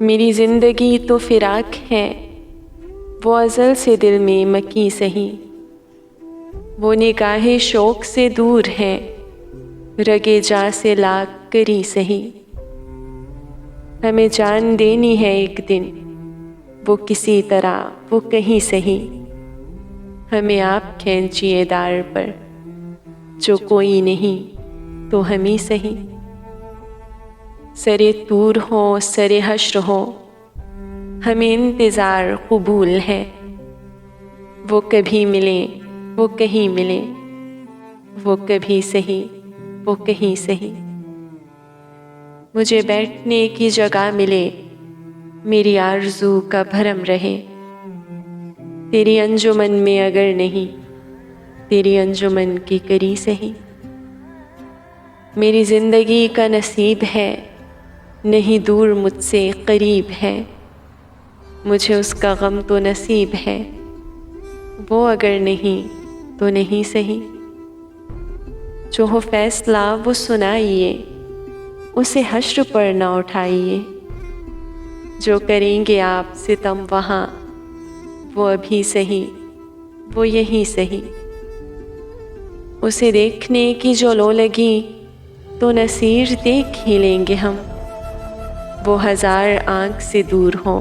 मेरी ज़िंदगी तो फिराक है, वो अज़ल से दिल में मकी सही। वो निगाहे शौक़ से दूर है, रगे जा से लाग करी सही। हमें जान देनी है एक दिन, वो किसी तरह वो कहीं सही। हमें आप खींचिए दार पर, जो कोई नहीं तो हम ही सही। सरे तूर हो सरे हश्र हो, हमें इंतज़ार कबूल है। वो कभी मिले वो कहीं मिले, वो कभी सही वो कहीं सही। मुझे बैठने की जगह मिले, मेरी आरज़ू का भरम रहे। तेरी अंजुमन में अगर नहीं, तेरी अंजुमन की करी सही। मेरी ज़िंदगी का नसीब है, नहीं दूर मुझसे करीब है। मुझे उसका गम तो नसीब है, वो अगर नहीं तो नहीं सही। जो हो फैसला वो सुनाइए, उसे हश्र पर ना उठाइए। जो करेंगे आप सितम वहाँ, वो अभी सही वो यही सही। उसे देखने की जो लो लगी, तो नसीर देख ही लेंगे हम। वो हज़ार आँख से दूर हो,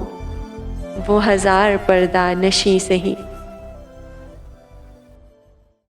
वो हज़ार पर्दा नशी सही।